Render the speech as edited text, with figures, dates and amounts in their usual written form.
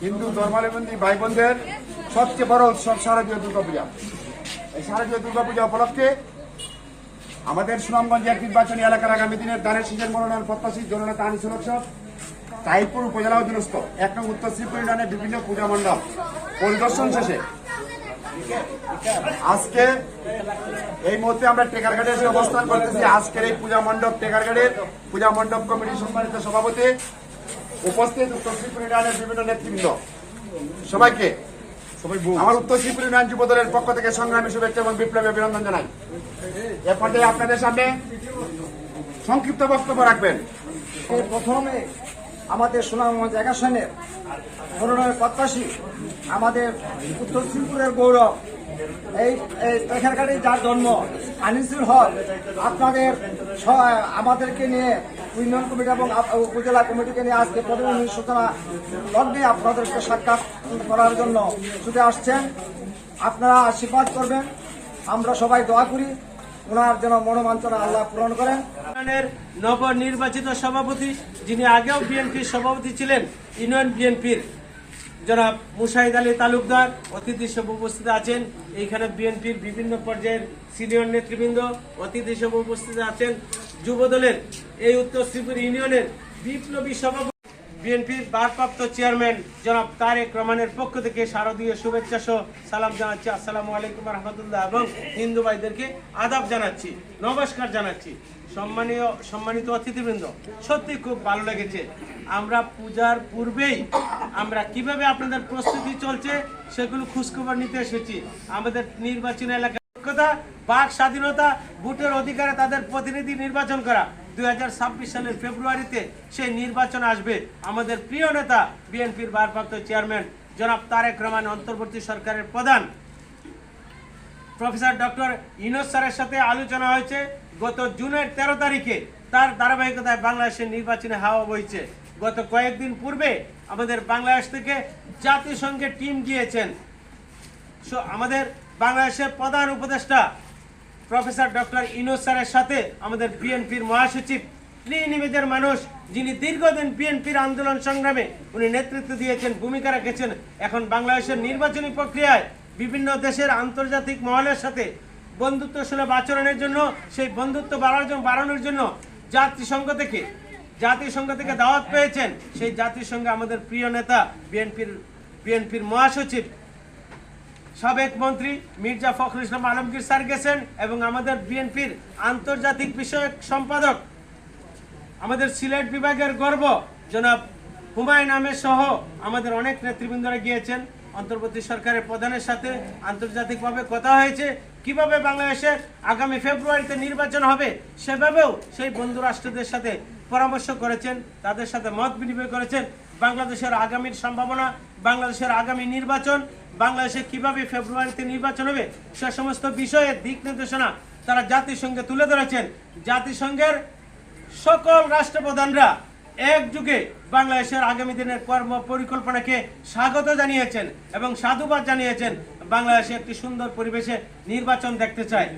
হিন্দু ধর্মাবলম্বী ভাই বোনদের সবচেয়ে বড় উৎসব শারদীয় দুর্গাপূজা। এই শারদীয় দুর্গাপূজা উপলক্ষে আমাদের সুনামগঞ্জ এক নির্বাচনী এলাকার আগামী দিনের ধানের শীষের মনোনয়ন প্রত্যাশী জননেতা আনিসুল হক তাহিরপুর উপজেলা অধীনস্থ ১ নং উত্তর শ্রীপুর ইউনিয়নের বিভিন্ন পূজা মণ্ডপ পরিদর্শন শেষে আজকে এই মুহূর্তে আমরা টেকারঘাটে এসে অবস্থান করতেছি। আজকের এই পূজা মণ্ডপ টেকারঘাটের পূজা মণ্ডপ কমিটির সম্মানিত সভাপতি, উপস্থিত উত্তর শ্রীপুর ইউনিয়নের বিভিন্ন নেতৃবৃন্দ, সবাইকে আমার উত্তর শ্রীপুর ইউনিয়ন যুব দলের পক্ষ থেকে সংগ্রামী শুভেচ্ছা এবং বিপ্লবী অভিনন্দন জানাই। এ পর্যায়ে আপনাদের সামনে সংক্ষিপ্ত বক্তব্য রাখবেন। প্রথমে আমাদের সুনামগঞ্জ এক আসনের মনোনয়ন প্রত্যাশী আমাদের উত্তর শ্রীপুরের গৌরব এই টেকারঘাটে যার জন্ম আনিসুল হক আপনাদের আমাদেরকে নিয়ে ইউনিয়ন কমিটি এবং উপজেলা কমিটিকে নিয়ে আজকে প্রথম সূচনা লগ্নে আপনাদেরকে সাক্ষাৎ করার জন্য ছুটে আসছেন। আপনারা আশীর্বাদ করবেন, আমরা সবাই দোয়া করি ওনার যেন মনোবাঞ্ছনা আল্লাহ পূরণ করেন। নবনির্বাচিত সভাপতি, যিনি আগেও বিএনপির সভাপতি ছিলেন, ইউনিয়ন বিএনপির জনাব মুশাহিদ আলী তালুকদার অতিথি হিসেবে উপস্থিত আছেন। এইখানে বিএনপির বিভিন্ন পর্যায়ের সিনিয়র নেতৃবৃন্দ অতিথি হিসেবে উপস্থিত আছেন। যুবদলের এই উত্তর শ্রীপুর ইউনিয়নের বিপ্লবী সভাপতি, বিএনপির ভারপ্রাপ্ত চেয়ারম্যান জনাব তারেক রহমানের পক্ষ থেকে শারদীয় শুভেচ্ছা সহ সালাম জানাচ্ছি। আসসালামু আলাইকুম রহমতুল্লাহ এবং হিন্দু ভাইদেরকে আদাব জানাচ্ছি, নমস্কার জানাচ্ছি। সম্মানিত অতিথিবৃন্দ, সত্যি খুব ভালো লেগেছে। আমরা পূজার পূর্বেই আমরা কিভাবে আপনাদের প্রস্তুতি চলছে সেগুলো খোঁজখবর নিতে এসেছি। আমাদের নির্বাচন এলাকা বাক স্বাধীনতা, ভোটের অধিকারে তাদের প্রতিনিধি নির্বাচন করা, 2026 সালের ফেব্রুয়ারিতে সেই নির্বাচন আসবে। আমাদের প্রিয় নেতা বিএনপির ভারপ্রাপ্ত চেয়ারম্যান জনাব তারেক রহমান, অন্তর্বর্তী সরকারের প্রধান প্রফেসর ডক্টর ইউনূস স্যারের সাথে আলোচনা হয়েছে। গত জুনের 13 তারিখে তার ধারাবাহিকতায় বাংলাদেশের নির্বাচনে হাওয়া বইছে। গত কয়েকদিন পূর্বে আমাদের বাংলাদেশ থেকে জাতিসংঘের টিম গিয়েছেন। আমাদের বাংলাদেশের প্রধান উপদেষ্টা প্রফেসর ডক্টর ইউনূস স্যারের সাথে আমাদের বিএনপির মহাসচিব নিমেজের মানুষ, যিনি দীর্ঘদিন বিএনপির আন্দোলন সংগ্রামে উনি নেতৃত্ব দিয়েছেন, ভূমিকা রেখেছেন। এখন বাংলাদেশের নির্বাচনী প্রক্রিয়ায় বিভিন্ন দেশের আন্তর্জাতিক মহলের সাথে বন্ধুত্বসুলভ আচরণের জন্য, সেই বন্ধুত্ব বাড়ানোর জন্য জাতিসংঘ থেকে দাওয়াত পেয়েছেন। সেই জাতিসংঘে আমাদের প্রিয় নেতা বিএনপির মহাসচিব সাবেক মন্ত্রী মির্জা ফখরুল ইসলাম আলমগীর স্যার গেছেন এবং আমাদের বিএনপির আন্তর্জাতিক বিষয়ক সম্পাদক, আমাদের সিলেট বিভাগের গর্ব জনাব হুমায়ুন আহমেদ সহ আমাদের অনেক নেতৃবৃন্দরা গিয়েছেন। অন্তর্বর্তী সরকারের প্রধানের সাথে আন্তর্জাতিকভাবে কথা হয়েছে কিভাবে বাংলাদেশের আগামী ফেব্রুয়ারিতে নির্বাচন হবে, সেভাবেও সেই বন্ধু রাষ্ট্রদের সাথে পরামর্শ করেছেন, তাদের সাথে মত বিনিময় করেছেন। বাংলাদেশের আগামীর সম্ভাবনা, বাংলাদেশের আগামী নির্বাচন, বাংলাদেশে কিভাবে ফেব্রুয়ারিতে নির্বাচন হবে সে সমস্ত বিষয়ের দিক নির্দেশনা তারা জাতিসংঘে তুলে ধরেছেন। জাতিসংঘের সকল রাষ্ট্রপ্রধানরা একযুগে বাংলাদেশের আগামী দিনের কর্ম পরিকল্পনাকে স্বাগত জানিয়েছেন এবং সাধুবাদ জানিয়েছেন। বাংলাদেশে একটি সুন্দর পরিবেশে নির্বাচন দেখতে চায়।